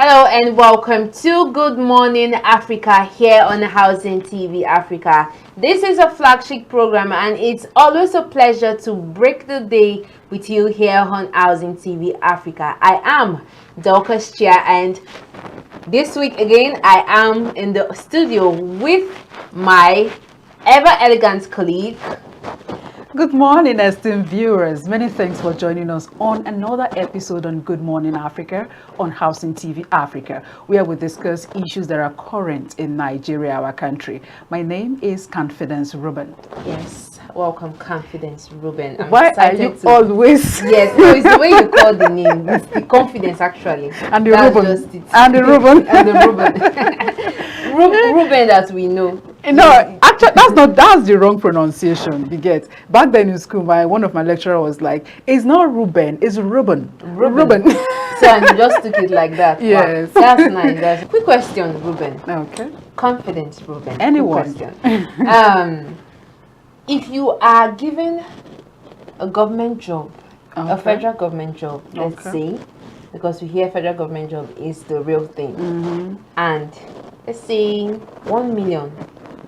Hello and welcome to Good Morning Africa here on HousingTV Africa. This is a flagship program and it's always a pleasure to break the day with you here on HousingTV Africa. I am Dorcas Chia, and this week again I am in the studio with my ever elegant colleague. Good morning, esteemed viewers. Many thanks for joining us on another episode on Good Morning Africa on HousingTV Africa, where we discuss issues that are current in Nigeria, our country. My name is Confidence Ruben. Yes, welcome, Confidence Ruben. Why are you always? Yes, no, it's the way you call the name. It's the confidence, actually. And the Ruben. Just it. And the Ruben. And the Ruben. Ruben that we know. No, actually, that's the wrong pronunciation. You get. Back then in school, one of my lecturer was like, "It's not Ruben, it's Ruben." Ruben. So and you just took it like that. Yes. Wow, that's nice. That's quick question, Ruben. Okay. Confidence, Ruben. Anyone. Quick question. If you are given a government job, a federal government job, let's say, because we hear federal government job is the real thing, and let's say 1 million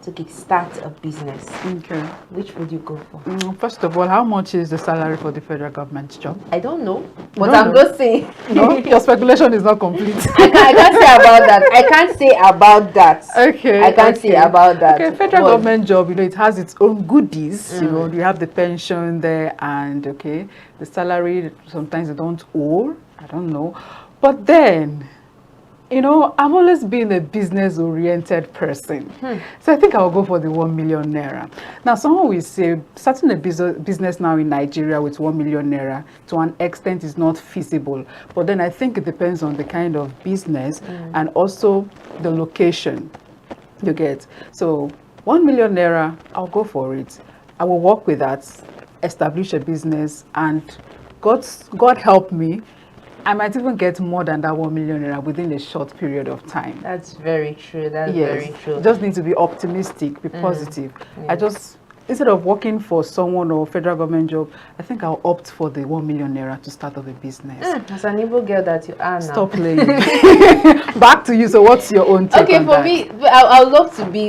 to kickstart a business. Okay. Which would you go for? First of all, how much is the salary for the federal government job? I don't know, but I'm just saying. No, your speculation is not complete. I can't say about that. I can't say about that. Okay. I can't say about that. Okay, federal government job, it has its own goodies. You have the pension there, and the salary sometimes they don't owe. I don't know, but then. I've always been a business-oriented person. So I think I'll go for the 1 million naira. Now, someone will say, starting a business now in Nigeria with 1 million naira to an extent is not feasible. But then I think it depends on the kind of business and also the location you get. So 1 million naira, I'll go for it. I will work with that, establish a business, and God help me, I might even get more than that 1 million naira within a short period of time. That's very true. That's very true. Just need to be optimistic, be positive. Instead of working for someone or federal government job, I think I'll opt for the 1 million naira to start up a business. As an Igbo girl that you are now. Stop playing. Back to you. So what's your own take on that? Me,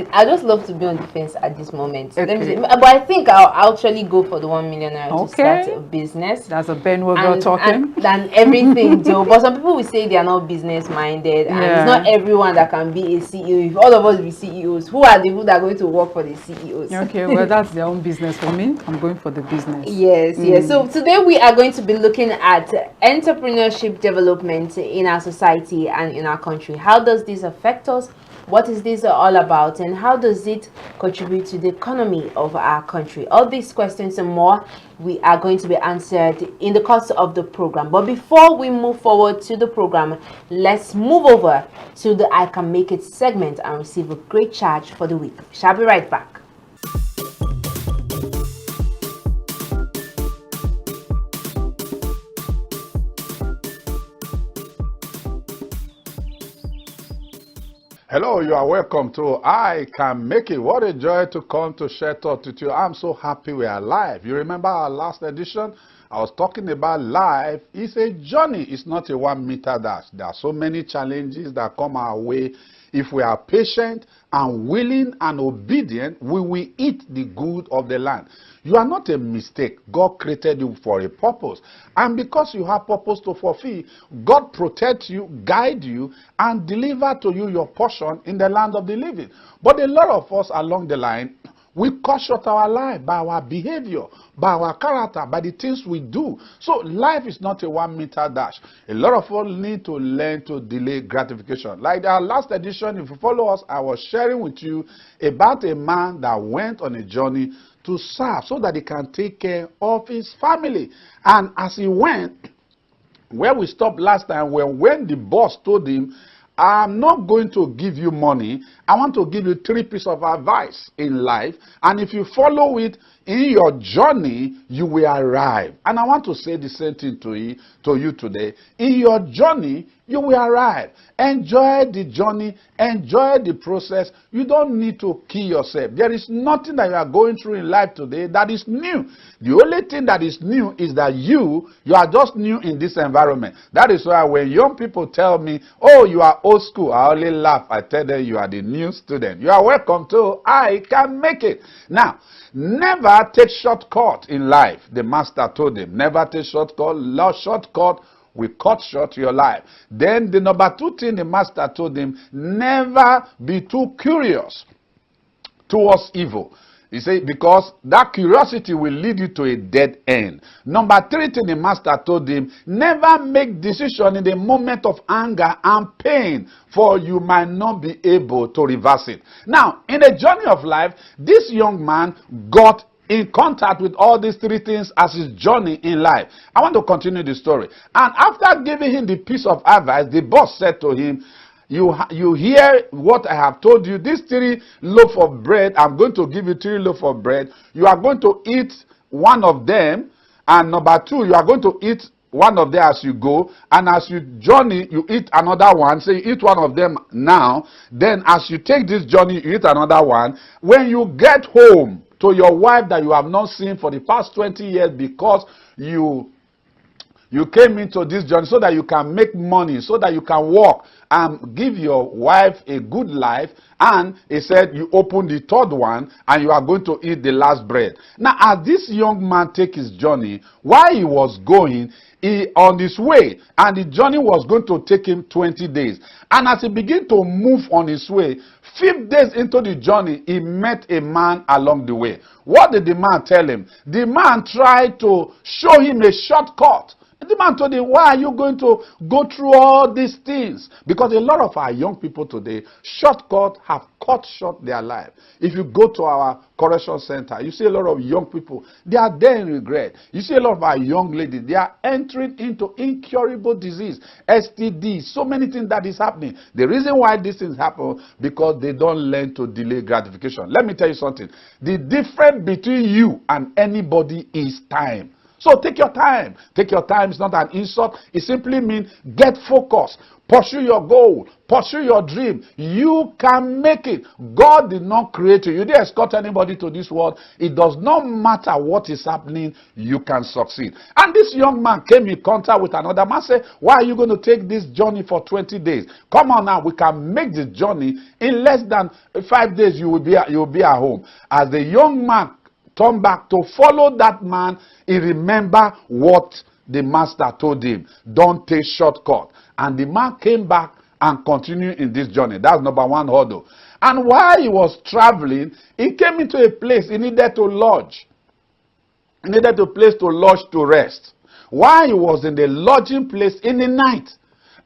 I just love to be on the fence at this moment. Let me say, but I think I'll actually go for the 1 million naira to start a business. That's a Ben we're talking. And everything though. But some people will say they are not business minded, and it's not everyone that can be a CEO. If all of us be CEOs, who are the people that are going to work for the CEOs? Okay, well that's their own business. For me, I'm going for the business. Yes. So today we are going to be looking at entrepreneurship development in our society and in our country. How does this affect us? What is this all about, and how does it contribute to the economy of our country? All these questions and more we are going to be answered in the course of the program. But before we move forward to the program, let's move over to the I Can Make It segment and receive a great charge for the week. Shall be right back. Hello, you are welcome to I Can Make It. What a joy to come to share thoughts with you. I'm so happy we are live. You remember our last edition? I was talking about life. It's a journey. It's not a 1 meter dash. There are so many challenges that come our way. If we are patient and willing and obedient, we will eat the good of the land. You are not a mistake. God created you for a purpose. And because you have purpose to fulfill, God protects you, guide you, and deliver to you your portion in the land of the living. But a lot of us along the line, we cut short our life by our behavior, by our character, by the things we do. So life is not a 1 meter dash. A lot of us need to learn to delay gratification. Like our last edition, if you follow us, I was sharing with you about a man that went on a journey to serve so that he can take care of his family. And as he went, where we stopped last time, when the boss told him, I'm not going to give you money. I want to give you 3 pieces of advice in life. And if you follow it in your journey, you will arrive. And I want to say the same thing to you today. In your journey, You will arrive. Enjoy the journey. Enjoy the process. You don't need to kill yourself. There is nothing that you are going through in life today that is new. The only thing that is new is that you are just new in this environment. That is why when young people tell me, oh, you are old school, I only laugh. I tell them you are the new student. You are welcome to I Can Make It. Now, never take shortcut in life. The master told him, never take shortcut. Shortcut will cut short your life. Then the number 2 thing the master told him, never be too curious towards evil. He said, because that curiosity will lead you to a dead end. Number 3 thing the master told him, never make decision in the moment of anger and pain, for you might not be able to reverse it. Now, in the journey of life, this young man got in contact with all these 3 things as his journey in life. I want to continue the story. And after giving him the piece of advice, the boss said to him, you hear what I have told you. These 3 loaves of bread, I'm going to give you 3 loaves of bread. You are going to eat one of them. And number 2, you are going to eat one of them as you go. And as you journey, you eat another one. So you eat one of them now. Then as you take this journey, you eat another one. When you get home to your wife that you have not seen for the past 20 years because you came into this journey so that you can make money, so that you can work and give your wife a good life. And he said you open the 3rd one and you are going to eat the last bread. Now, as this young man take his journey, while he was going, he on his way, and the journey was going to take him 20 days. And as he began to move on his way, 5 days into the journey, he met a man along the way. What did the man tell him? The man tried to show him a shortcut. The man told him, why are you going to go through all these things? Because a lot of our young people today, shortcuts have cut short their life. If you go to our correction center, you see a lot of young people, they are there in regret. You see a lot of our young ladies, they are entering into incurable disease, STD, so many things that is happening. The reason why these things happen, because they don't learn to delay gratification. Let me tell you something. The difference between you and anybody is time. So take your time. Take your time is not an insult. It simply means get focused. Pursue your goal. Pursue your dream. You can make it. God did not create you. You didn't escort anybody to this world. It does not matter what is happening. You can succeed. And this young man came in contact with another man. Said, why are you going to take this journey for 20 days? Come on now. We can make the journey in less than 5 days. You will be at home. As the young man turned back to follow that man, he remembered what the master told him. Don't take shortcut. And the man came back and continued in this journey. That's number 1 hurdle. And while he was traveling, he came into a place he needed to lodge. He needed a place to lodge to rest. While he was in the lodging place in the night,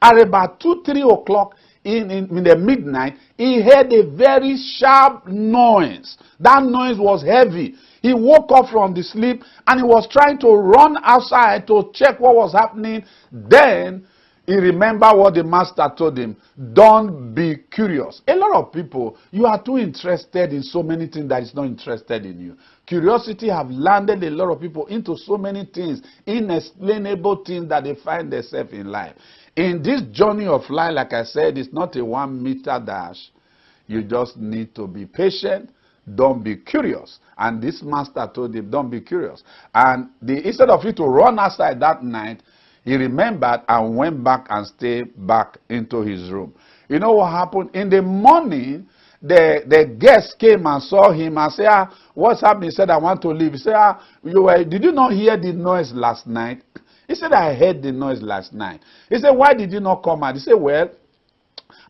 at about 2-3 o'clock in the midnight, he heard a very sharp noise. That noise was heavy. He woke up from the sleep and he was trying to run outside to check what was happening. Then he remembered what the master told him. Don't be curious. A lot of people, you are too interested in so many things that is not interested in you. Curiosity have landed a lot of people into so many things, inexplainable things that they find themselves in life. In this journey of life, like I said, it's not a 1-meter dash. You just need to be patient. Don't be curious. And this master told him, don't be curious. And instead of you to run outside that night, he remembered and went back and stayed back into his room. You know what happened? In the morning, the guest came and saw him and said, what's happening? He said, I want to leave. He said, did you not hear the noise last night? He said, I heard the noise last night. He said, why did you not come out? He said, well,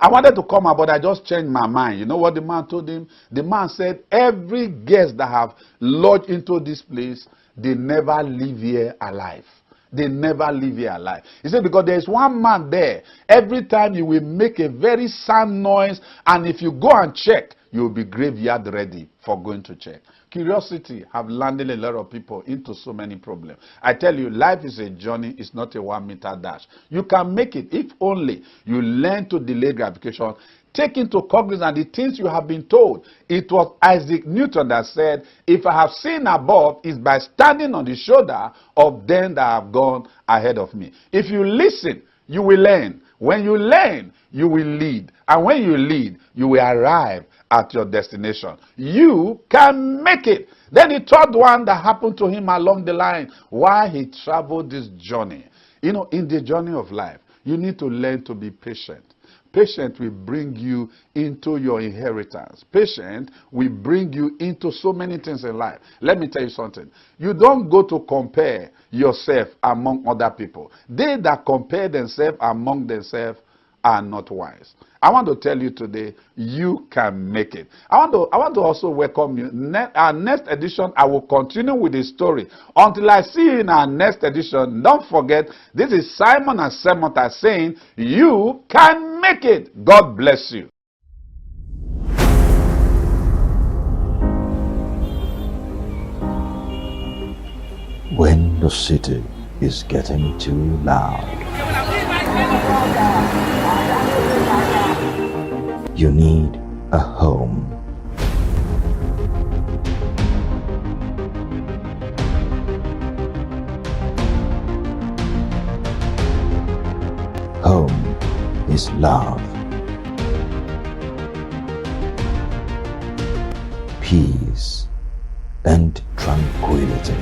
I wanted to come out, but I just changed my mind. You know what the man told him? The man said, every guest that have lodged into this place, they never leave here alive. They never leave here alive. He said, because there is one man there. Every time you will make a very sound noise, and if you go and check, you will be graveyard ready for going to check. Curiosity have landed a lot of people into so many problems. I tell you, life is a journey. It's not a 1-meter dash. You can make it if only you learn to delay gratification. Take into cognizance the things you have been told. It was Isaac Newton that said, if I have seen above, it's by standing on the shoulder of them that have gone ahead of me. If you listen, you will learn. When you learn, you will lead. And when you lead, you will arrive at your destination. You can make it. Then the third one that happened to him along the line, while he traveled this journey. You know, in the journey of life, you need to learn to be patient. Patience will bring you into your inheritance. Patience will bring you into so many things in life. Let me tell you something. You don't go to compare yourself among other people. They that compare themselves among themselves are not wise. I want to tell you today, you can make it. I want to also welcome you. Our next edition, I will continue with the story. Until I see you in our next edition, don't forget, this is Simon and Semota saying, you can make it. God bless you. When the city is getting too loud, you need a home. Home is love, peace, and tranquility.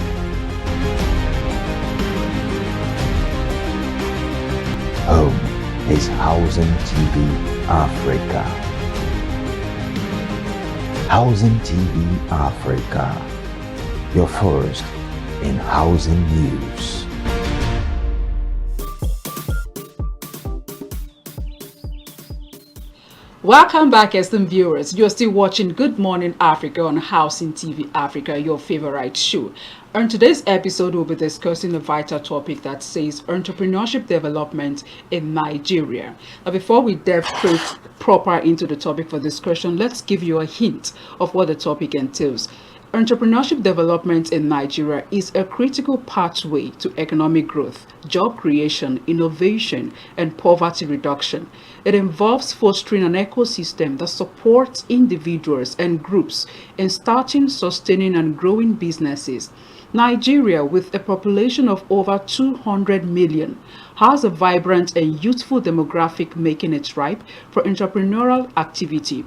Home is HousingTV Africa. HousingTV Africa, your first in housing news. Welcome back, esteemed viewers. You're still watching Good Morning Africa on Housing TV Africa, your favorite show. On today's episode, we'll be discussing a vital topic that says entrepreneurship development in Nigeria. Now, before we delve straight proper into the topic for discussion, let's give you a hint of what the topic entails. Entrepreneurship development in Nigeria is a critical pathway to economic growth, job creation, innovation, and poverty reduction. It involves fostering an ecosystem that supports individuals and groups in starting, sustaining, and growing businesses. Nigeria, with a population of over 200 million, has a vibrant and youthful demographic, making it ripe for entrepreneurial activity.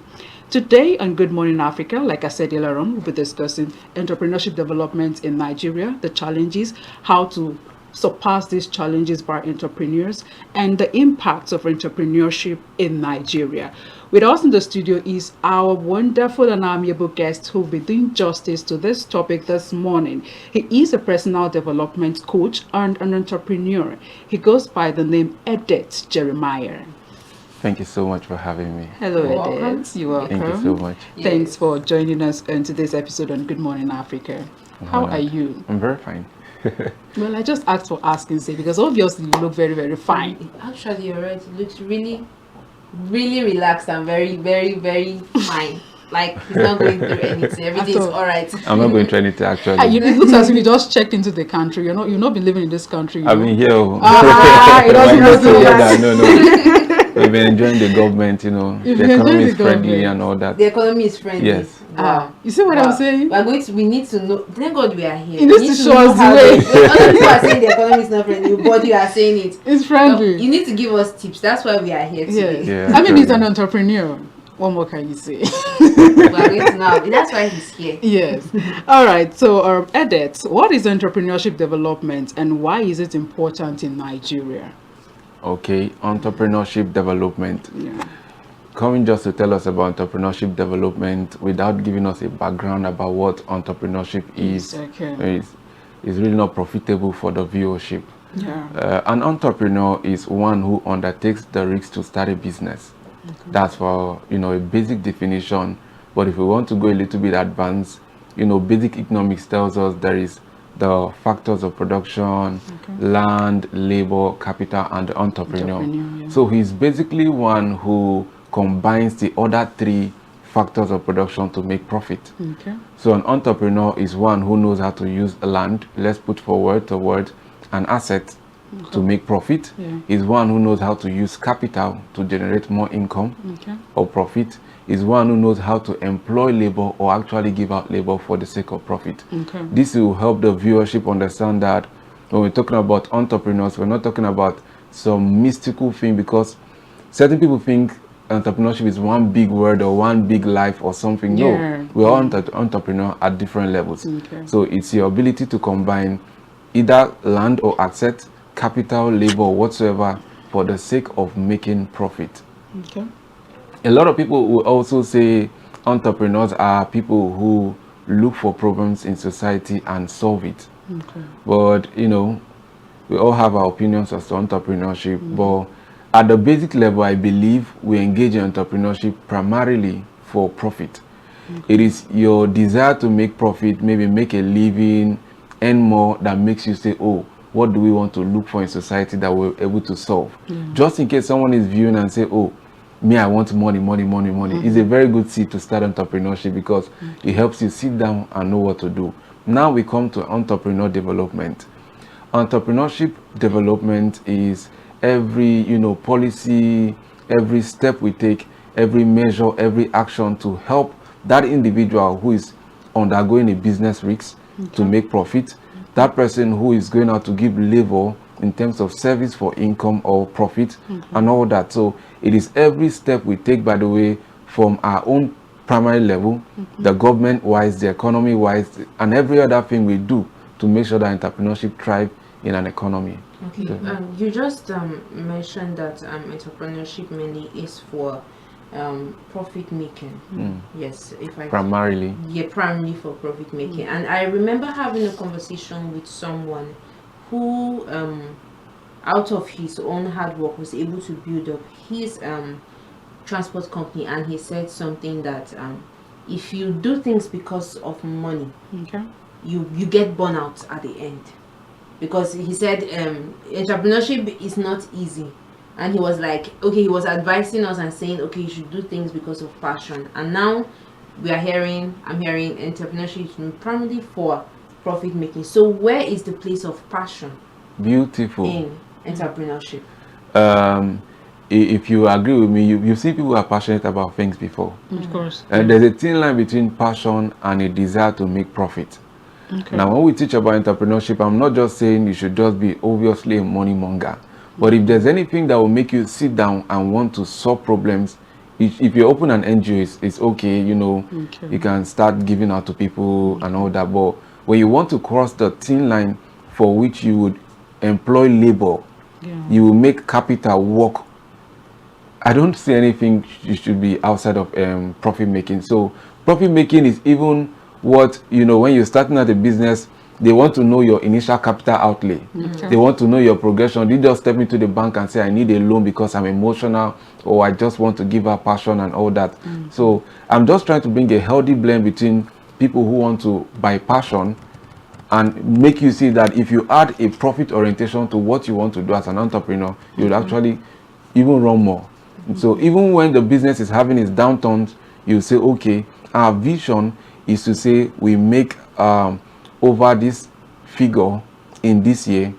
Today on Good Morning Africa, like I said earlier on, we'll be discussing entrepreneurship development in Nigeria, the challenges, how to surpass these challenges by entrepreneurs, and the impacts of entrepreneurship in Nigeria. With us in the studio is our wonderful and amiable guest who will be doing justice to this topic this morning. He is a personal development coach and an entrepreneur. He goes by the name Edet Jeremiah. Thank you so much for having me. Hello, Edet. You're welcome. Thank you so much. Thanks for joining us on today's episode on Good Morning Africa. How are you? I'm very fine. Well, I just asked for asking sake because obviously you look very, very fine. Actually, you're right. It looks really, really relaxed and very, very, very fine. Like he's not going through anything. Everything is all right. I'm not going through anything actually. It looks as if you just checked into the country. You've not been living in this country. I've been here. It doesn't look like No. We've been enjoying the government, the economy is friendly and all that. The economy is friendly. Yes. Wow. You see what I'm saying? We need to know. Thank God we are here. You need to show us the way. Other people are saying the economy is not friendly, but you are saying it. It's friendly. So you need to give us tips. That's why we are here today. Yeah, I mean, he's an entrepreneur. What more can you say? We are going to know. That's why he's here. Yes. All right. So, Edet, what is entrepreneurship development and why is it important in Nigeria? Okay, entrepreneurship development. Yeah. Coming just to tell us about entrepreneurship development without giving us a background about what entrepreneurship is, is really not profitable for the viewership. Yeah. An entrepreneur is one who undertakes the risk to start a business. Okay. That's for a basic definition. But if we want to go a little bit advanced, basic economics tells us there is the factors of production, land, labor, capital, and the entrepreneur. Yeah. So he's basically one who combines the other three factors of production to make profit. Okay. So an entrepreneur is one who knows how to use land, let's put forward the word, an asset to make profit. Yeah. Is one who knows how to use capital to generate more income or profit. Is one who knows how to employ labor or actually give out labor for the sake of profit. Okay. This will help the viewership understand that when we're talking about entrepreneurs, we're not talking about some mystical thing, because certain people think entrepreneurship is one big word or one big life or something. Yeah. No, we're all entrepreneur at different levels. Okay. So it's your ability to combine either land or asset, capital, labor, whatsoever, for the sake of making profit. Okay. A lot of people will also say entrepreneurs are people who look for problems in society and solve it. Okay. But you know, we all have our opinions as to entrepreneurship. But at the basic level, I believe we engage in entrepreneurship primarily for profit. It is your desire to make profit, maybe make a living, earn more, that makes you say, oh, what do we want to look for in society that we're able to solve? Just in case someone is viewing and say, oh, me, I want money, money, money, money. It's a very good seed to start entrepreneurship, because it helps you sit down and know what to do. Now we come to entrepreneur development. Entrepreneurship development is every, policy, every step we take, every measure, every action to help that individual who is undergoing a business risk to make profit, that person who is going out to give labor in terms of service for income or profit, and all that. So it is every step we take, by the way, from our own primary level, the government wise, the economy wise, and every other thing we do to make sure that entrepreneurship thrive in an economy. Okay, you just mentioned that entrepreneurship mainly is for profit making. Yes, if I Primarily. Yeah, primarily for profit making. And I remember having a conversation with someone who out of his own hard work was able to build up his transport company, and he said something that if you do things because of money, Okay. you get burnout at the end. Because he said entrepreneurship is not easy, and he was like, okay, he was advising us and saying, okay, you should do things because of passion. And now I'm hearing entrepreneurship is primarily for profit making. So where is the place of passion Beautiful. in entrepreneurship? If you agree with me, you see people who are passionate about things before. Of course. There's a thin line between passion and a desire to make profit. Okay. Now, when we teach about entrepreneurship, I'm not just saying you should just be obviously a money monger. But if there's anything that will make you sit down and want to solve problems, if you open an NGO, it's okay, you can start giving out to people and all that. But when you want to cross the thin line for which you would employ labor, you will make capital work, I don't see anything you should be outside of profit making. So profit making is even what, when you're starting out a business, they want to know your initial capital outlay. They want to know your progression. They just step into the bank and say, I need a loan because I'm emotional, or I just want to give up passion and all that. So I'm just trying to bring a healthy blend between people who want to buy passion and make you see that if you add a profit orientation to what you want to do as an entrepreneur, you would actually even run more. So even when the business is having its downturns, you say, okay, our vision is to say we make over this figure in this year.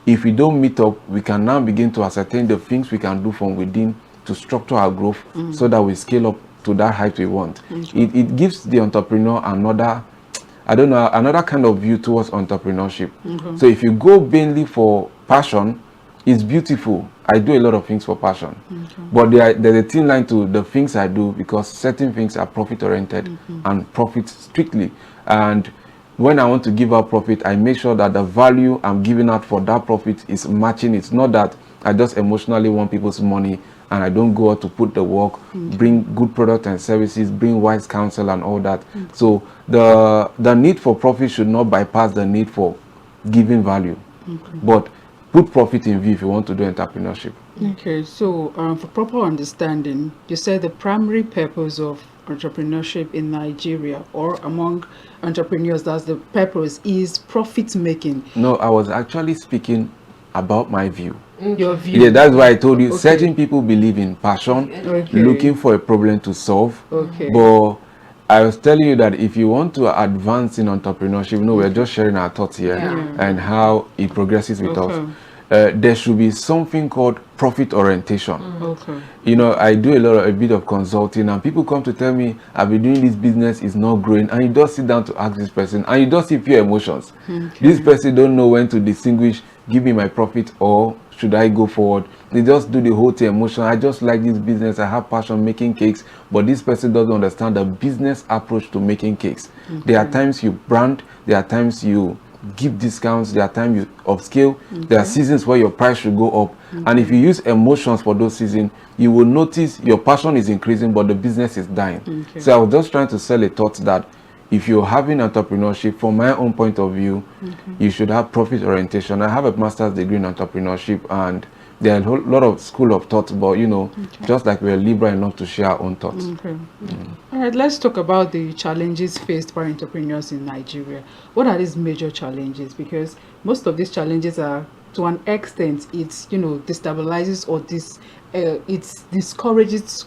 If we don't meet up, we can now begin to ascertain the things we can do from within to structure our growth so that we scale up to that height we want. It gives the entrepreneur another kind of view towards entrepreneurship. So if you go mainly for passion, it's beautiful. I do a lot of things for passion, but there's a thin line to the things I do, because certain things are profit oriented and profit strictly. And when I want to give out profit, I make sure that the value I'm giving out for that profit is matching. It's not that I just emotionally want people's money and I don't go out to put the work, bring good product and services, bring wise counsel and all that. So the need for profit should not bypass the need for giving value, but put profit in view if you want to do entrepreneurship. Okay, so for proper understanding, you said the primary purpose of entrepreneurship in Nigeria, or among entrepreneurs, that's the purpose, is profit making. No, I was actually speaking about my view. Your view. Yeah, that's why I told you certain people believe in passion, Okay. looking for a problem to solve. Okay. But I was telling you that if you want to advance in entrepreneurship, we're just sharing our thoughts here and how it progresses with us. There should be something called profit orientation. Okay. I do a bit of consulting, and people come to tell me, I've been doing this business, is not growing, and you just sit down to ask this person, and you just see pure emotions. This person don't know when to distinguish, give me my profit or should I go forward? They just do the whole thing emotion. I just like this business. I have passion making cakes, but this person doesn't understand the business approach to making cakes. There are times you brand, there are times you give discounts, there are times you upscale, there are seasons where your price should go up. And if you use emotions for those seasons, you will notice your passion is increasing, but the business is dying. So I was just trying to sell a thought that if you're having entrepreneurship, from my own point of view, you should have profit orientation. I have a master's degree in entrepreneurship, and there are a lot of school of thought, but you know, just like we're liberal enough to share our own thoughts. All right, let's talk about the challenges faced by entrepreneurs in Nigeria. What are these major challenges? Because most of these challenges are, to an extent, it's, you know, destabilizes or it discourages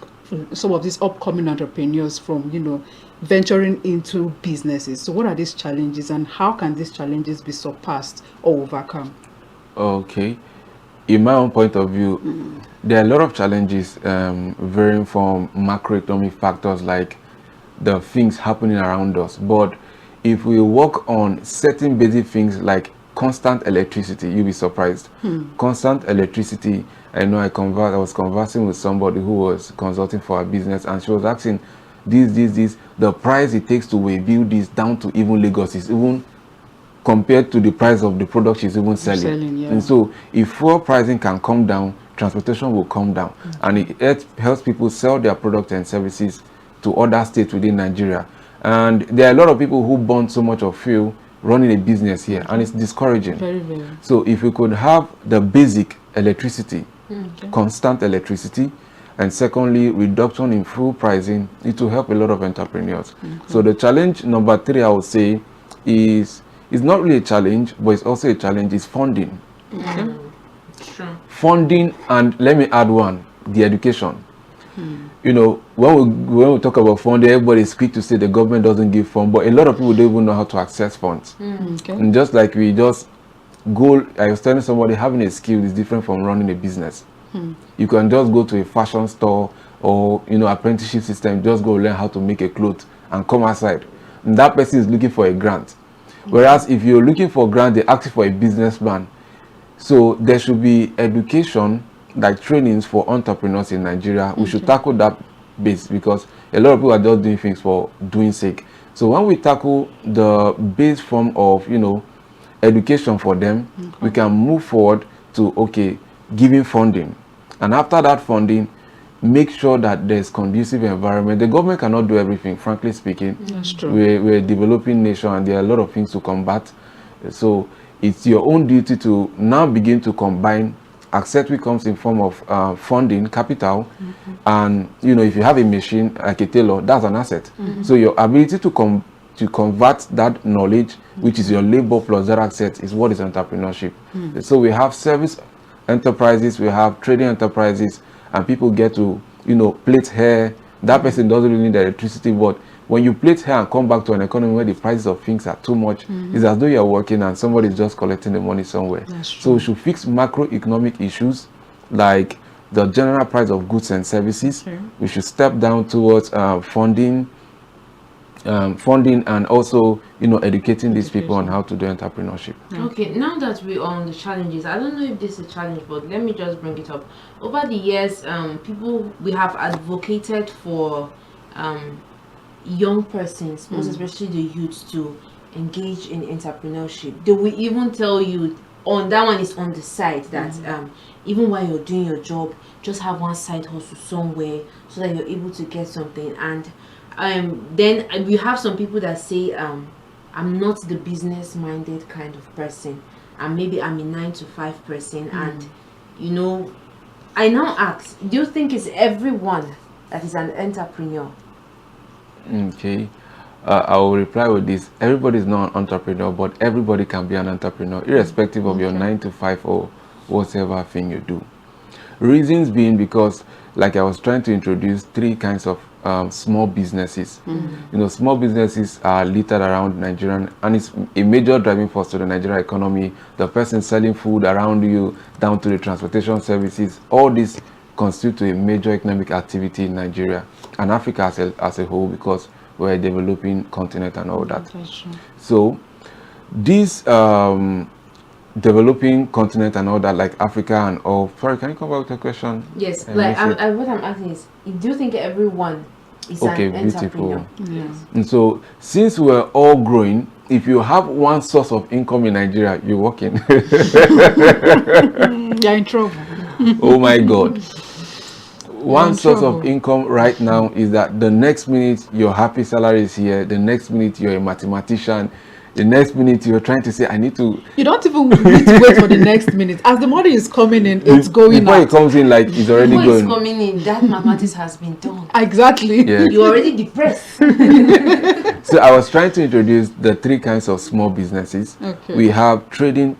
some of these upcoming entrepreneurs from, you know, venturing into businesses. So what are these challenges, and how can these challenges be surpassed or overcome? Okay. In my own point of view, there are a lot of challenges varying from macroeconomic factors like the things happening around us. But if we work on certain basic things like constant electricity, you'll be surprised. Constant electricity. I know I was conversing with somebody who was consulting for a business, and she was asking this. The price it takes to build this down to even Lagos is even compared to the price of the product she's even selling. And so if fuel pricing can come down, transportation will come down, and it helps people sell their products and services to other states within Nigeria. And there are a lot of people who burn so much of fuel running a business here, and it's discouraging. Very. So if we could have the basic electricity, constant electricity, and secondly, reduction in fuel pricing, it will help a lot of entrepreneurs. So the challenge number 3, I would say, is not really a challenge, but it's also a challenge, is funding. Sure. Funding, and let me add one, the education. You know, when we talk about funding, everybody is quick to say the government doesn't give funds, but a lot of people don't even know how to access funds. And just like we just go, I was telling somebody, having a skill is different from running a business. You can just go to a fashion store or, you know, apprenticeship system, just go learn how to make a cloth and come outside. And that person is looking for a grant. Whereas if you're looking for a grant, they ask you for a business plan. So there should be education, like trainings for entrepreneurs in Nigeria. We should tackle that base, because a lot of people are just doing things for doing sake. So when we tackle the base form of, you know, education for them, we can move forward to, giving funding. And after that funding, make sure that there's conducive environment. The government cannot do everything, frankly speaking. That's true. We're a developing nation, and there are a lot of things to combat. So it's your own duty to now begin to combine. Accept which comes in form of funding, capital, and you know, if you have a machine like a tailor, that's an asset. So your ability to convert that knowledge, which is your labor plus that asset, is what is entrepreneurship. So we have service enterprises, we have trading enterprises, and people get to, you know, plait hair. That person doesn't really need electricity, but when you plait hair and come back to an economy where the prices of things are too much, it's as though you're working and somebody is just collecting the money somewhere. So we should fix macroeconomic issues like the general price of goods and services. We should step down towards funding, and also, you know, educating these people on how to do entrepreneurship. Okay, now that we're on the challenges, I don't know if this is a challenge, but let me just bring it up. Over the years, we have advocated for young persons, most especially the youth, to engage in entrepreneurship. They will even tell you, on that one is on the side, that even while you're doing your job, just have one side hustle somewhere so that you're able to get something. And then we have some people that say, I'm not the business minded kind of person, and maybe I'm a 9-to-5 person. And you know, I now ask, do you think it's everyone that is an entrepreneur? Okay, I will reply with this. Everybody is not an entrepreneur, but everybody can be an entrepreneur, irrespective of your 9-to-5 or whatever thing you do. Reasons being because, like I was trying to introduce, 3 kinds of small businesses. You know, small businesses are littered around Nigerian, and it's a major driving force to the Nigerian economy. The person selling food around you, down to the transportation services, all this constitute to a major economic activity in Nigeria and Africa as a whole, because we're a developing continent and all that. So these developing continent and all that, like Africa and all. Sorry, can you come back with the question? Yes, I like missed it. what I'm asking is, do you think everyone is Okay, an entrepreneur? beautiful. Yes. And so, since we're all growing, if you have one source of income in Nigeria, you're working. You're in trouble. Oh my God. One in source trouble. of income right now is that the next minute your happy salary is here, the next minute you're a mathematician, the next minute you're trying to say, I need to. You don't even need to wait for the next minute. As the money is coming in, it's going Before it out. comes in, like it's already Before it's going. coming in, that mathematics has been done. Exactly. Yeah. You're already depressed. So I was trying to introduce the three kinds of small businesses. Okay. We have trading,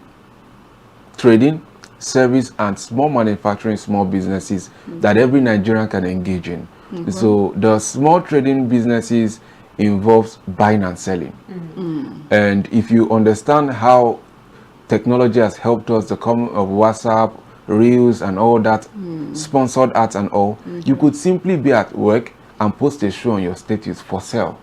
service, and small manufacturing small businesses that every Nigerian can engage in. So the small trading businesses involves buying and selling. And if you understand how technology has helped us, the coming of WhatsApp, Reels and all that, sponsored ads and all, you could simply be at work and post a show on your status for sale.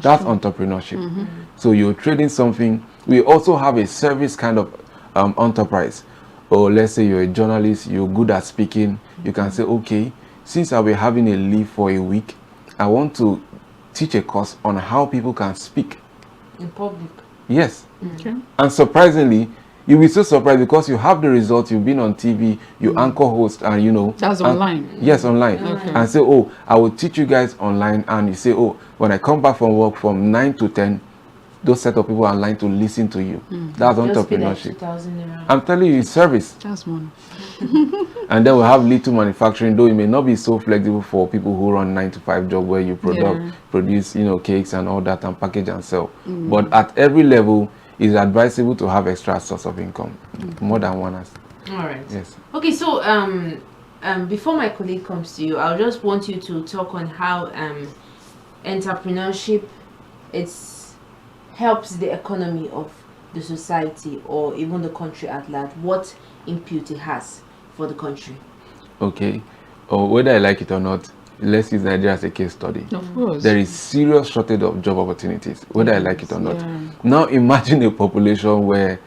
That's entrepreneurship. So you're trading something. We also have a service kind of enterprise. Or let's say you're a journalist, you're good at speaking. You can say, okay, since I'll be having a leave for a week, I want to teach a course on how people can speak. In public. Yes. Okay. And surprisingly, you'll be so surprised because you have the results, you've been on TV, you anchor host, and you know. That's and- online. Yes, online. Okay. And say, oh, I will teach you guys online. And you say, oh, when I come back from work from 9 to 10, those set of people are online to listen to you. That's Just be like entrepreneurship. 2,000 naira. I'm telling you, it's service. That's one. And then we have little manufacturing, though it may not be so flexible for people who run 9-to-5 job where you produce, you know, cakes and all that and package and sell. But at every level, it's advisable to have extra source of income, more than one. All right. Yes. Okay, so before my colleague comes to you, I'll just want you to talk on how entrepreneurship helps the economy of the society or even the country at large. What input it has for the country. Okay. Or whether I like it or not, let's use Nigeria as a case study. Of course. There is serious shortage of job opportunities, whether I like it or not. Yeah. Now imagine a population where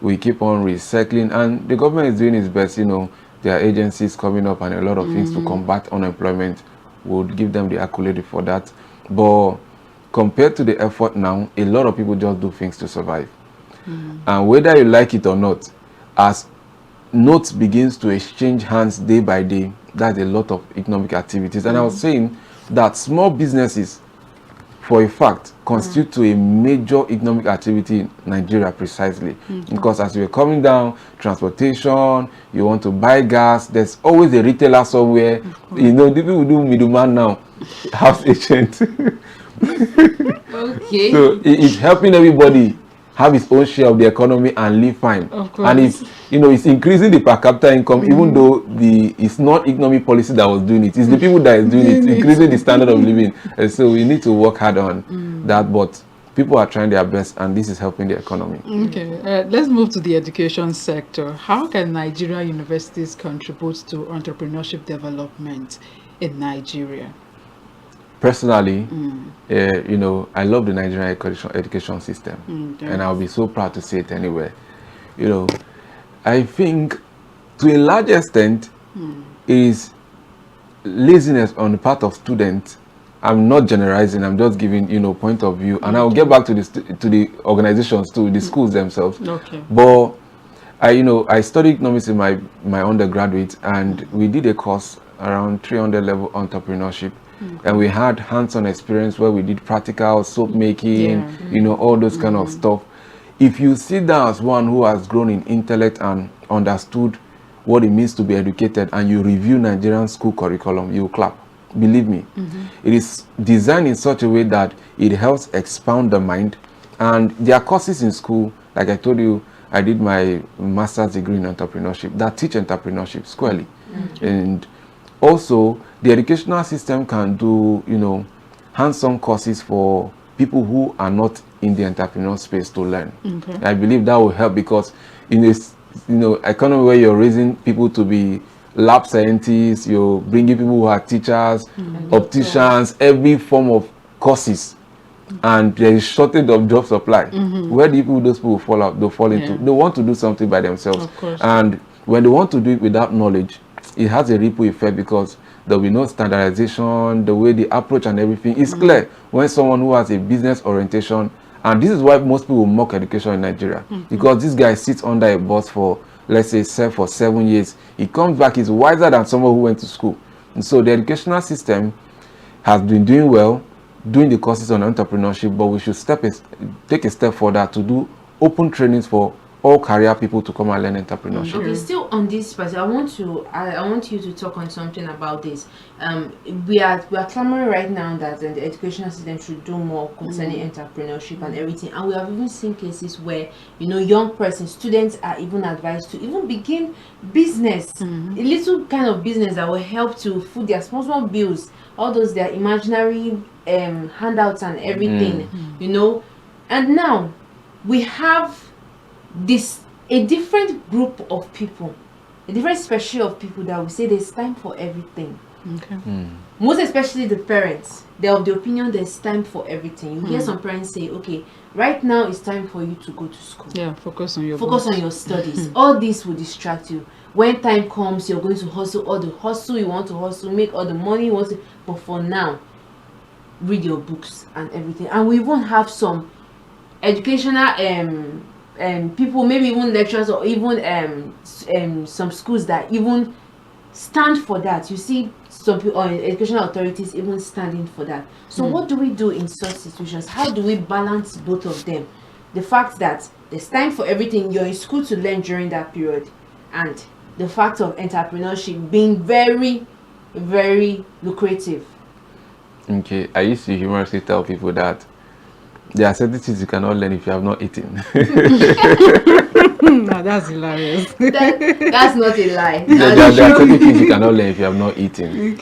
we keep on recycling, and the government is doing its best, you know, there are agencies coming up and a lot of things to combat unemployment. Would give them the accolade for that. But compared to the effort now, a lot of people just do things to survive. And whether you like it or not, as notes begins to exchange hands day by day, that's a lot of economic activities. And I was saying that small businesses, for a fact, constitute to a major economic activity in Nigeria precisely. Because as you're coming down, transportation, you want to buy gas, there's always a retailer somewhere. You know, the people who do middleman now, house agent. Okay. So it's helping everybody have its own share of the economy and live fine. Of course. And it's, you know, it's increasing the per capita income, even though it's not economic policy that was doing it. It's the people that is doing it, increasing the standard of living. And so we need to work hard on that. But people are trying their best, and this is helping the economy. Okay, let's move to the education sector. How can Nigeria universities contribute to entrepreneurship development in Nigeria? Personally, you know, I love the Nigerian education system, and I'll be so proud to say it anywhere. You know, I think to a large extent is laziness on the part of students. I'm not generalizing, I'm just giving, you know, point of view, and I'll get back to the organizations too, the schools themselves. Okay. But I studied economics in my undergraduate, and we did a course around 300 level entrepreneurship. And we had hands-on experience where we did practical soap making, you know, all those kind of stuff. If you sit down as one who has grown in intellect and understood what it means to be educated, and you review Nigerian school curriculum, you clap. Believe me. It is designed in such a way that it helps expound the mind. And there are courses in school, like I told you, I did my master's degree in entrepreneurship that teach entrepreneurship squarely. And also, the educational system can do, you know, hands-on courses for people who are not in the entrepreneurial space to learn. I believe that will help, because in this, you know, economy where you're raising people to be lab scientists, you're bringing people who are teachers, opticians, every form of courses. and there is shortage of job supply. Where do those people fall out? They fall into. They want to do something by themselves, Of course. and when they want to do it without knowledge, it has a ripple effect because there will be no standardization. The way the approach and everything is clear when someone who has a business orientation, and this is why most people mock education in Nigeria, because this guy sits under a bus for, let's say, for 7 years. He comes back, he's wiser than someone who went to school. And so the educational system has been doing well, doing the courses on entrepreneurship, but we should take a step further to do open trainings for all career people to come and learn entrepreneurship. Okay, still on this part, I want you to talk on something about this. We are clamoring right now that the educational system should do more concerning entrepreneurship and everything, and we have even seen cases where young persons, students are even advised to even begin business, a little kind of business that will help to foot their small bills, all those their imaginary handouts and everything, and now we have a different group of people, a different species of people that will say there's time for everything. Okay. Most especially the parents, they're of the opinion there's time for everything. You hear some parents say, okay, right now it's time for you to go to school. Yeah, focus on your studies. All this will distract you. When time comes, you're going to hustle all the hustle you want to hustle, make all the money you want to, but for now, read your books and everything. And we won't have some educational people, maybe even lecturers, or even some schools that even stand for that. You see some people, or educational authorities even standing for that. So what do we do in such situations? How do we balance both of them? The fact that there's time for everything, you're in school to learn during that period, and the fact of entrepreneurship being very, very lucrative. Okay, I used to humorously tell people that there are certain things you cannot learn if you have not eaten. No, that's hilarious. That's not a lie. There are certain things you cannot learn if you have not eaten.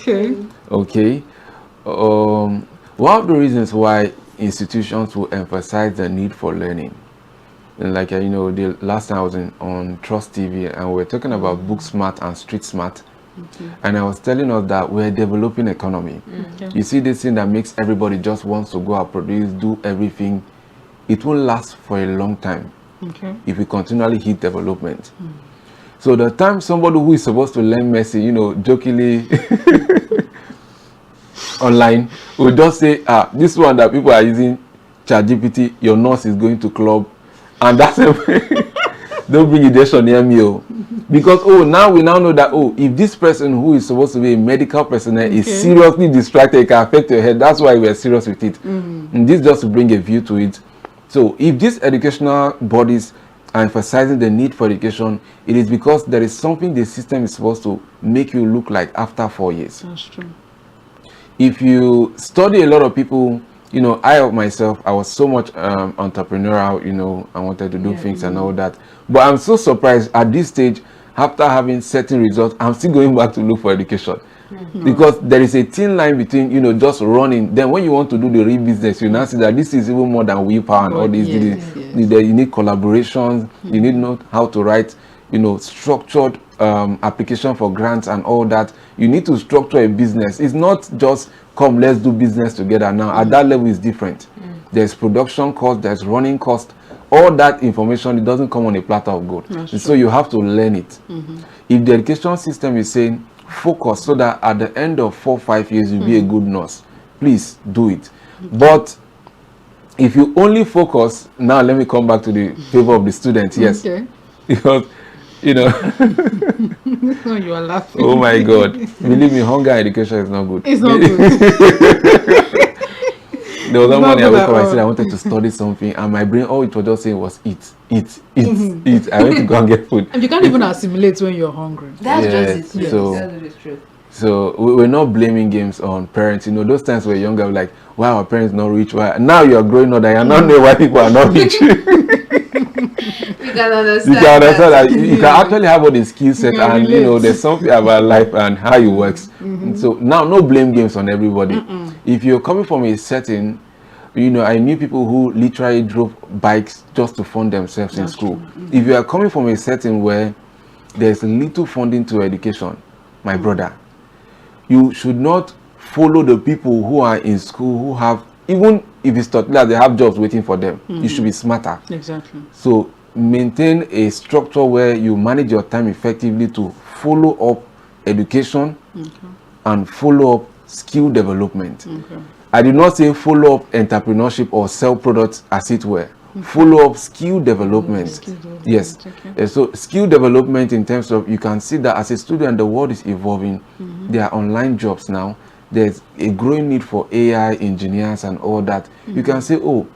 Okay. One of the reasons why institutions will emphasize the need for learning, and like the last time I was on Trust TV, and we were talking about book smart and street smart. And I was telling us that we're a developing economy. You see this thing that makes everybody just wants to go out, produce, do everything. It won't last for a long time if we continually hit development. So the time somebody who is supposed to learn mercy, jokingly online, will just say, this one that people are using ChatGPT, your nurse is going to club, and that's it. Don't bring injection near me, because now we know that if this person who is supposed to be a medical personnel is seriously distracted, it can affect your head. That's why we are serious with it. And this just to bring a view to it. So if these educational bodies are emphasizing the need for education, it is because there is something the system is supposed to make you look like after 4 years. That's true. If you study a lot of people, I myself, I was so much entrepreneurial, I wanted to do things and all that. But I'm so surprised at this stage, after having certain results, I'm still going back to look for education. Because there is a thin line between, just running. Then when you want to do the real business, you now see that this is even more than willpower and all these. You need collaborations, you need to know how to write, structured application for grants and all that. You need to structure a business. It's not just come, let's do business together now. At that level is different. There's production cost, there's running cost. All that information, it doesn't come on a platter of gold. So you have to learn it. If the education system is saying focus so that at the end of 4 or 5 years you'll be a good nurse, please do it. But if you only focus, now let me come back to the favor of the student. Yes, because you are laughing. Oh my God, believe me, hunger education is not good. It's not good. There was one morning I said I wanted to study something, and my brain, all it was just saying was eat. I went to go and get food. And you can't even assimilate when you're hungry. That's just it. That's true. So we're not blaming games on parents. Those times we're younger, we're like, why are our parents not rich? Why? Now you're growing up, and you're not knowing why people are not rich. You can understand that. You can actually have all the skill set, and there's something about life and how it works. So now, no blame games on everybody. If you're coming from a setting, I knew people who literally drove bikes just to fund themselves in school. If you are coming from a setting where there's little funding to education, my brother, you should not follow the people who are in school who have even if it's third class, they have jobs waiting for them. You should be smarter. Exactly. So maintain a structure where you manage your time effectively to follow up education and follow up skill development. I did not say follow up entrepreneurship or sell products as it were. Follow up skill development. Yes. So skill development in terms of, you can see that as a student, the world is evolving. There are online jobs now. There's a growing need for AI engineers and all that. You can say, oh,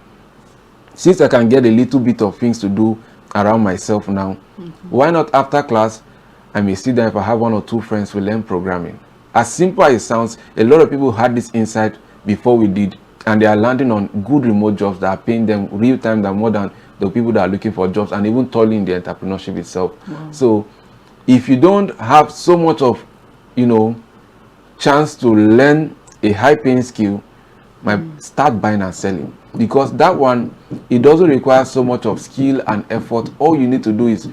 since I can get a little bit of things to do around myself now, why not after class, I may sit down, if I have 1 or 2 friends, we learn programming. As simple as it sounds, a lot of people had this insight before we did, and they are landing on good remote jobs that are paying them real time than more than the people that are looking for jobs, and even toiling in the entrepreneurship itself. So if you don't have so much of, you know, chance to learn a high paying skill, start buying and selling, because that one, it doesn't require so much of skill and effort. All you need to do is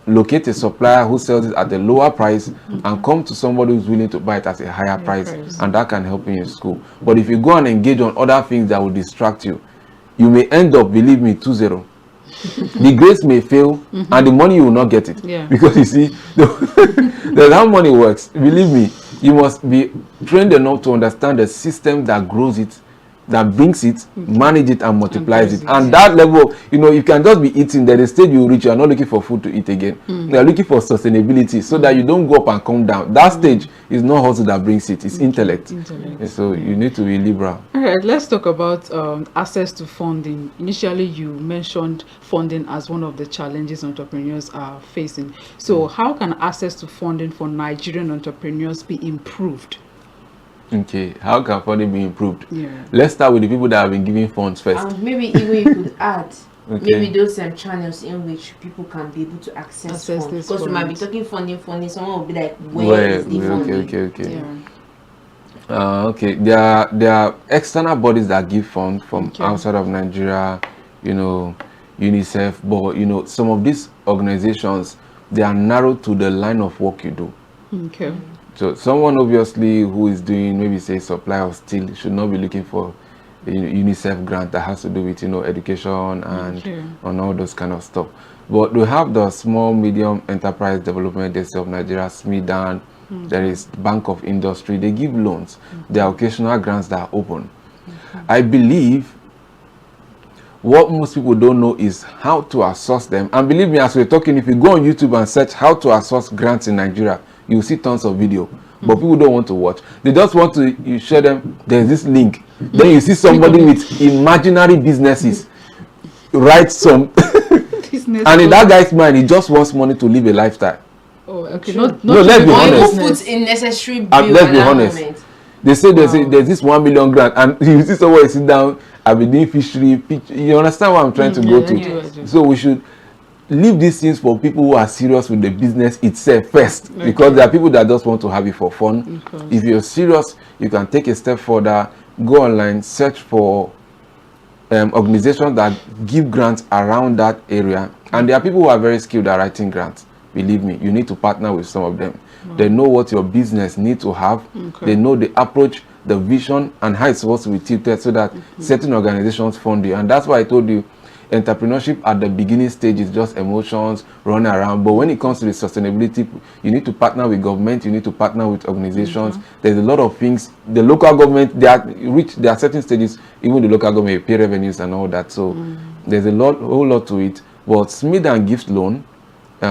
locate a supplier who sells it at a lower price and come to somebody who's willing to buy it at a higher price, and that can help you in school. But if you go and engage on other things that will distract you, you may end up, believe me, 2-0. The grades may fail and the money, you will not get it. Because you see, that's how money works. Believe me, you must be trained enough to understand the system that grows it, that brings it, manage it, and multiplies it. And that level, you know, you can just be eating. There is a stage you reach, you are not looking for food to eat again. You are looking for sustainability, so that you don't go up and come down. That stage is not hustle that brings it, it's intellect. And so you need to be liberal. All right, let's talk about access to funding. Initially, you mentioned funding as one of the challenges entrepreneurs are facing. So how can access to funding for Nigerian entrepreneurs be improved? Okay, how can funding be improved? Let's start with the people that have been giving funds first. Maybe even you could add maybe those channels in which people can be able to access funds. Because we might be talking funding, someone will be like, where is the funding? Okay, there are external bodies that give funds from outside of Nigeria, you know, UNICEF, but you know, some of these organizations, they are narrowed to the line of work you do. So someone obviously who is doing, maybe say, supply of steel should not be looking for a UNICEF grant that has to do with, you know, education and on all those kind of stuff. But we have the small medium enterprise development agency of Nigeria, SMEs. There is Bank of Industry. They give loans. There are occasional grants that are open. I believe what most people don't know is how to access them. And believe me, as we're talking, if you go on YouTube and search how to access grants in Nigeria, you see tons of video, but people don't want to watch. They just want to, you show them, there's this link. Then you see somebody with imaginary businesses write some, and in that guy's mind, he just wants money to live a lifestyle. Oh, okay. No, let's be honest. Put in necessary bill. Let's be honest. They say there's this 1 million grant, and you see someone sit down, I've been doing fishery. You understand what I'm trying to go to? So we should leave these things for people who are serious with the business itself first, because there are people that just want to have it for fun. If you're serious, you can take a step further, go online, search for organizations that give grants around that area, and there are people who are very skilled at writing grants. Believe me, you need to partner with some of them. They know what your business needs to have. They know the approach, the vision, and how it's supposed to be tilted, so that certain organizations fund you. And that's why I told you, entrepreneurship at the beginning stage is just emotions running around, but when it comes to the sustainability, you need to partner with government, you need to partner with organizations. There's a lot of things. The local government, there are certain stages, even the local government pay revenues and all that. So there's a whole lot to it. But Smith & Gift Loan,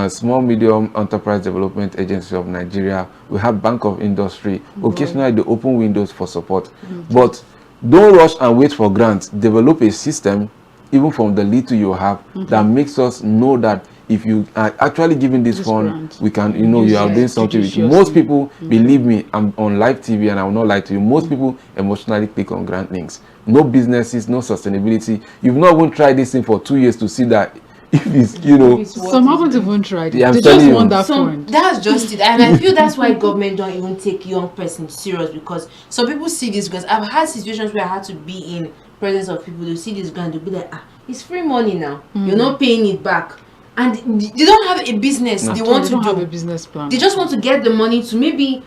Small Medium Enterprise Development Agency of Nigeria, we have Bank of Industry. Occasionally they open windows for support. But don't rush and wait for grants. Develop a system, even from the little you have, that makes us know that if you are actually giving this fund, we can, you know, you are doing something with it. Most people, believe me, I'm on live TV and I will not lie to you, most people emotionally click on grant links. No businesses, no sustainability. You've not even tried this thing for 2 years to see that if it's, you know, some haven't even tried it. Yeah, they just want that fund. That's just it. And I feel that's why government don't even take young person serious, because some people see this, because I've had situations where I had to be in presence of people to see this grant, to be like, it's free money now, you're not paying it back, and they don't have a business. They want to have a business plan. They just want to get the money to maybe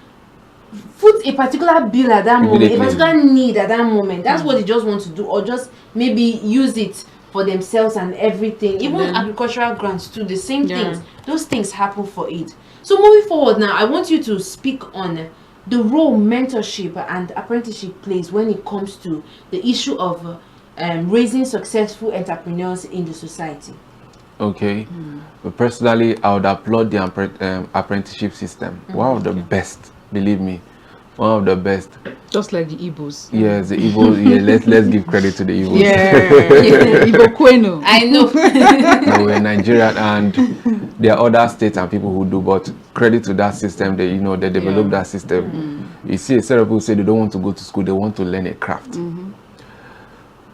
foot a particular bill at that moment, a Immediately. particular need at that moment. That's what they just want to do, or just maybe use it for themselves and everything. Even agricultural grants too, the same things. Those things happen for it. So moving forward now, I want you to speak on the role mentorship and apprenticeship plays when it comes to the issue of raising successful entrepreneurs in the society. Okay. But personally, I would applaud the apprenticeship system. One of the best, believe me. One of the best. Just like the Igbos. Yes, the Igbo. Yeah, let's give credit to the Igbos. Yeah, Igbo Kwenu. I know. No, we're Nigerian, and there are other states and people who do, but credit to that system. They, they developed that system. You see, a set of people say they don't want to go to school; they want to learn a craft.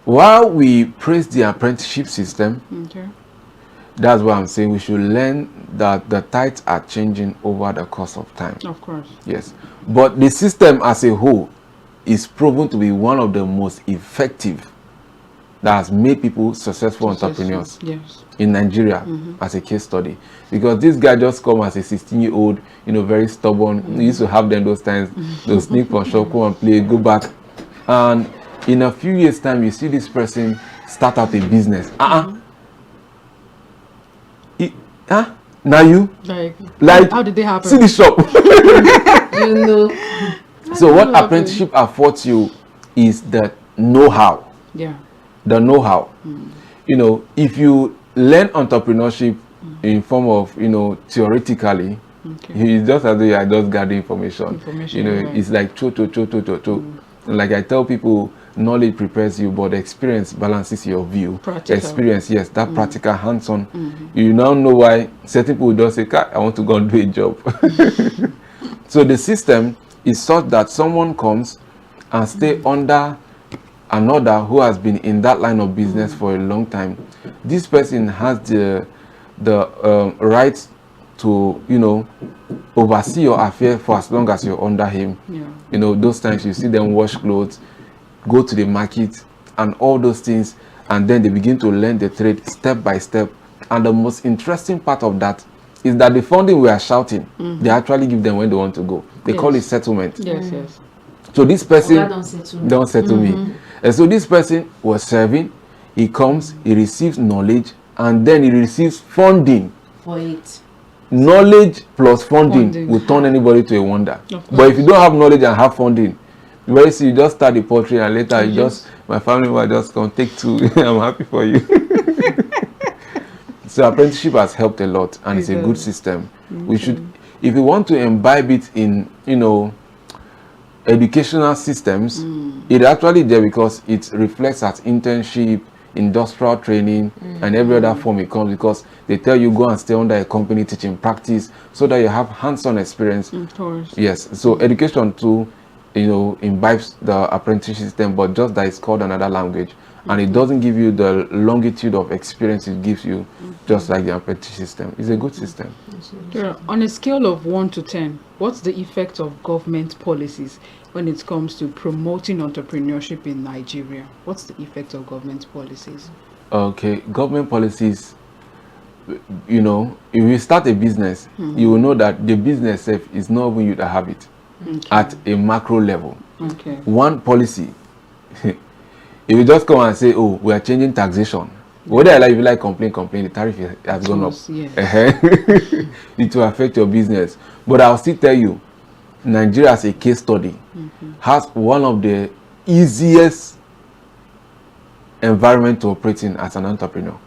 While we praise the apprenticeship system, that's what I'm saying. We should learn that the tides are changing over the course of time. Of course. Yes. But the system as a whole is proven to be one of the most effective that has made people successful entrepreneurs in Nigeria as a case study. Because this guy just come as a 16-year-old, very stubborn. We used to have them those times. They'll sneak from shop, come and play, go back. And in a few years' time, you see this person start out a business. Now you like how did they happen? see the shop. So what happened? apprenticeship affords you is the know-how. The know-how. If you learn entrepreneurship in form of theoretically, it's just as though you are just gathering information. It's like cho. Like I tell people, knowledge prepares you, but experience balances your view. Practical. Experience, yes, that practical hands-on. You now know why certain people don't say, I want to go and do a job. So the system is such that someone comes and stay under another who has been in that line of business for a long time. This person has the right to oversee your affair for as long as you're under him. Those times you see them wash clothes, go to the market and all those things, and then they begin to learn the trade step by step. And the most interesting part of that is that the funding we are shouting, they actually give them when they want to go. They call it settlement. So this person don't settle me. And so this person was serving, he comes, he receives knowledge, and then he receives funding for it. Knowledge plus funding will turn anybody to a wonder. But if you don't have knowledge and have funding, very soon you just start the poultry and later you just, my family will just come take two. I'm happy for you. So apprenticeship has helped a lot, and it's a good system. We should, if we want to imbibe it in, educational systems, it actually there because it reflects as internship, industrial training, and every other form it comes, because they tell you go and stay under a company teaching practice so that you have hands-on experience. Of course. Yes. So education too, imbibes the apprenticeship system, but just that it's called another language, and it doesn't give you the longitude of experience it gives you, just like the apprenticeship system. It's a good system. On a scale of 1 to 10, what's the effect of government policies when it comes to promoting entrepreneurship in Nigeria? What's the effect of government policies? Okay, government policies, if you start a business, you will know that the business itself is not even you that have it at a macro level. One policy, if you just come and say, oh, we are changing taxation, whether if you like complain, the tariff has gone up. It will affect your business. But I'll still tell you, Nigeria as a case study has one of the easiest environment to operate in as an entrepreneur.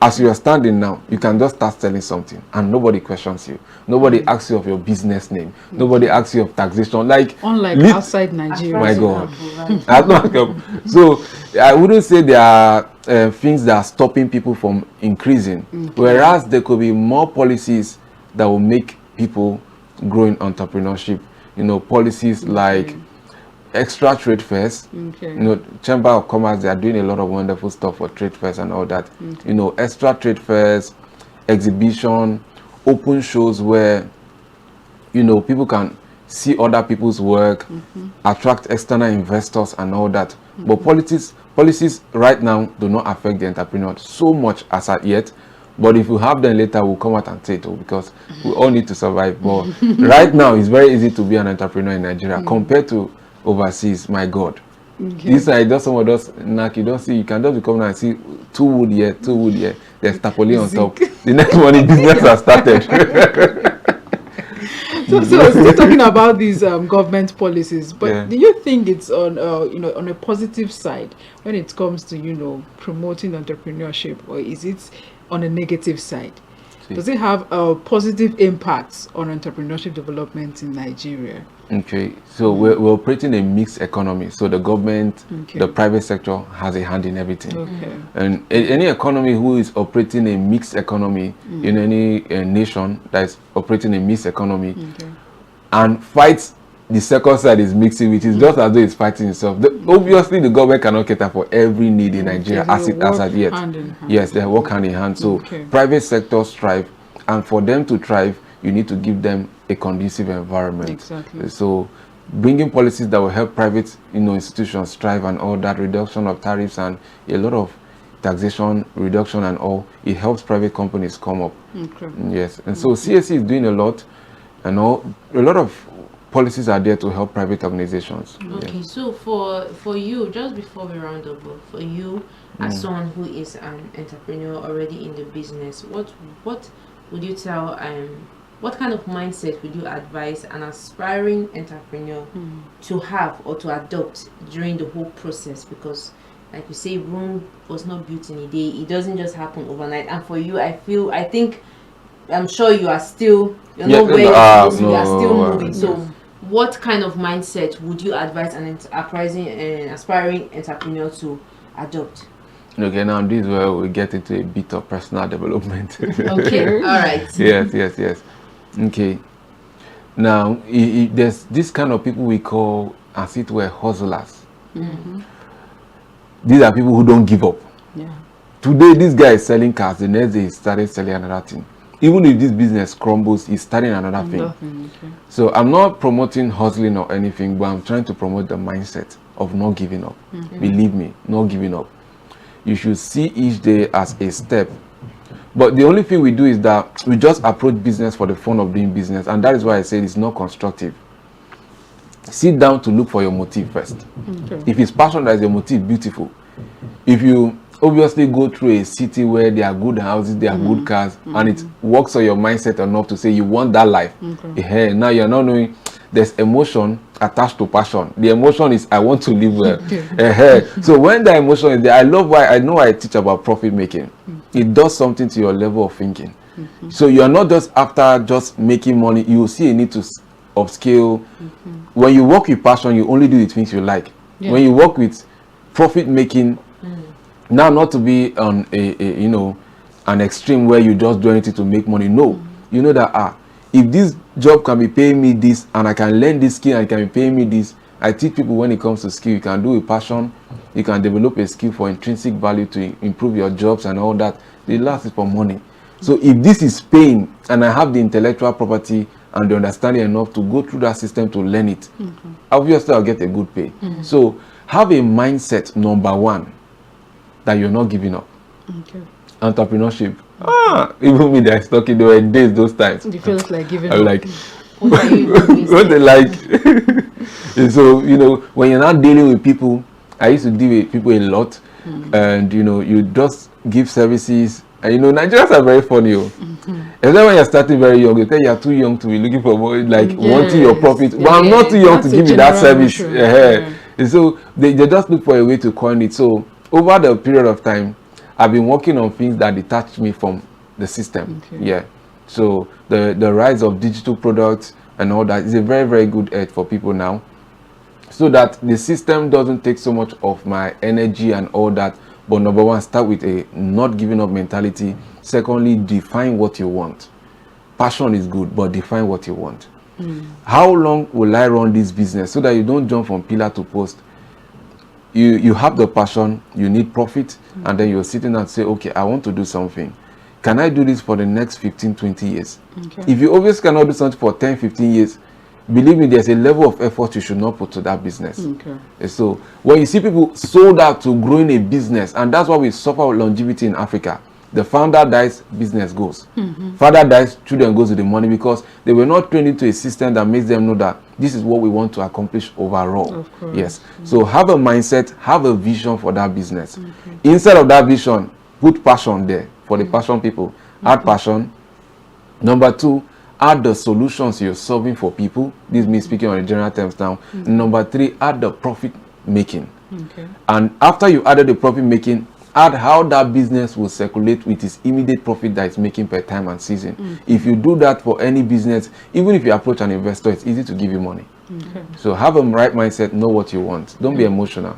As you are standing now, you can just start selling something and nobody questions you. Nobody asks you of your business name. Nobody asks you of taxation. Unlike outside Nigeria. My God. So I wouldn't say there are things that are stopping people from increasing. Whereas there could be more policies that will make people grow in entrepreneurship. Policies like extra trade fairs. Chamber of Commerce, they are doing a lot of wonderful stuff for trade fairs and all that. Extra trade fairs, exhibition, open shows where people can see other people's work, attract external investors and all that. But policies right now do not affect the entrepreneur so much as at yet, But if we have them later, we'll come out and say it, because we all need to survive. But right now, it's very easy to be an entrepreneur in Nigeria compared to overseas. My God. This side, just someone does knack, you don't see, you can just come and see 2 wood here, 2 wood here, there's tapoli on top. The next morning, business has started. So still talking about these government policies, but do you think it's on on a positive side when it comes to promoting entrepreneurship, or is it on a negative side? Does it have a positive impact on entrepreneurship development in Nigeria? Okay, so we're operating a mixed economy. So the government, the private sector has a hand in everything. And any economy who is operating a mixed economy in any nation that is operating a mixed economy and fights the second side is mixing, which is just as though it's fighting itself. Obviously, the government cannot cater for every need in Nigeria as at yet. Yes, they work hand in hand. So private sectors thrive, and for them to thrive, you need to give them a conducive environment. Exactly. So bringing policies that will help private institutions thrive and all that, reduction of tariffs and a lot of taxation reduction and all, it helps private companies come up. Yes, and so CAC is doing a lot, and a lot of policies are there to help private organizations. Okay, so for you, just before we round up, for you as someone who is an entrepreneur already in the business, what would you tell what kind of mindset would you advise an aspiring entrepreneur to have or to adopt during the whole process? Because like you say, Rome was not built in a day. It doesn't just happen overnight. And for you, I'm sure you are still, you're not where you're supposed to be, you are still moving. So what kind of mindset would you advise an aspiring entrepreneur to adopt? Okay, now this is where we get into a bit of personal development. Okay, all right. Yes. Okay. Now, there's this kind of people we call, as it were, hustlers. These are people who don't give up. Today, this guy is selling cars. The next day, he started selling another thing. Even if this business crumbles, he's starting another thing. So I'm not promoting hustling or anything, but I'm trying to promote the mindset of not giving up. Believe me, not giving up. You should see each day as a step. But the only thing we do is that we just approach business for the fun of doing business, and that is why I say it's not constructive. Sit down to look for your motive first. If it's passion that is your motive, beautiful. If you obviously go through a city where there are good houses, there are good cars, and it works on your mindset enough to say you want that life, now you're not knowing there's emotion attached to passion. The emotion is I want to live well. So when the emotion is there, I know why I teach about profit making. It does something to your level of thinking. So you are not just after just making money. You will see a need to upscale. When you work with passion, you only do the things you like. When you work with profit making, now not to be on an extreme where you just do anything to make money. No, you know that if this job can be paying me this, and I can learn this skill and it can be paying me this. I teach people when it comes to skill, you can do with passion, you can develop a skill for intrinsic value to improve your jobs and all that. The last is for money. So if this is paying and I have the intellectual property and the understanding enough to go through that system to learn it, obviously I'll get a good pay. So have a mindset, number one, that you're not giving up. Entrepreneurship. Even me that's talking, there were days those times. It feels like giving I'm up. like, What are you doing? what they like. And so, when you're not dealing with people, I used to deal with people a lot, and you just give services. And Nigerians are very funny. Especially when you're starting very young, they tell you're too young to be looking for more, wanting your profit. But I'm not too young to give you that service. And so they just look for a way to coin it. So over the period of time, I've been working on things that detach me from the system. So the rise of digital products and all that is a very, very good edge for people now, so that the system doesn't take so much of my energy and all that. But number one, start with a not giving up mentality. Secondly, define what you want. Passion is good, but define what you want. How long will I run this business, so that you don't jump from pillar to post? You have the passion, you need profit, and then you're sitting and say, okay, I want to do something. Can I do this for the next 15, 20 years? If you obviously cannot do something for 10, 15 years, believe me, there's a level of effort you should not put to that business. So when you see people sold out to growing a business, and that's why we suffer with longevity in Africa, The founder dies, business goes. Father dies, children goes with the money, because they were not trained into a system that makes them know that this is what we want to accomplish overall. Of course. Yes. So have a mindset, have a vision for that business. Instead of that vision, put passion there for the passion people. Add passion. Number 2, add the solutions you're solving for people. This means speaking on the general terms now. Number 3, add the profit making. Okay. And after you added the profit making, add how that business will circulate with its immediate profit that it's making per time and season. If you do that for any business, even if you approach an investor, it's easy to give you money. Okay. So have a right mindset, know what you want. Don't be emotional.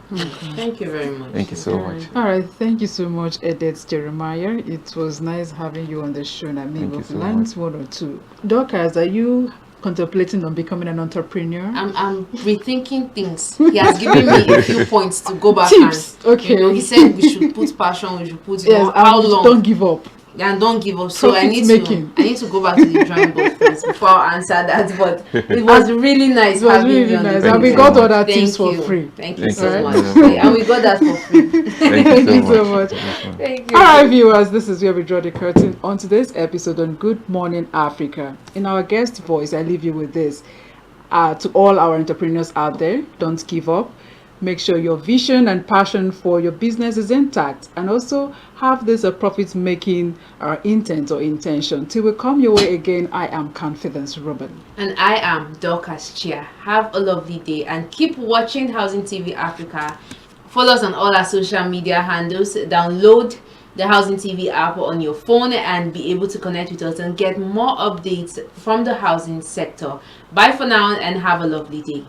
Thank you very much. Thank you so much. All right, thank you so much, Edith Jeremiah. It was nice having you on the show, and I mean, Thank you we've so learned much. one or two. Dorcas, are you contemplating on becoming an entrepreneur? I'm rethinking things. He has given me a few points to go back Tips, and okay. you know, he said we should put passion, we should put Yes, how and long. don't give up. And don't give up. So I Profit need making. to go back to the drawing board first before I answer that. But it was really nice It was having really you on nice, the and we program. got all that Thank tips for you. free. Thank you Thank so you. much. Right. And we got that for free. Thank you so much. Thank you. All right, viewers, this is where we draw the curtain on today's episode on Good Morning Africa. In our guest voice, I leave you with this. To all our entrepreneurs out there, don't give up. Make sure your vision and passion for your business is intact, and also have this profit-making intent or intention. Till we come your way again, I am Confidence Robin. And I am Dorcas Chia. Have a lovely day and keep watching Housing TV Africa. Follow us on all our social media handles. Download the Housing TV app on your phone and be able to connect with us and get more updates from the housing sector. Bye for now and have a lovely day.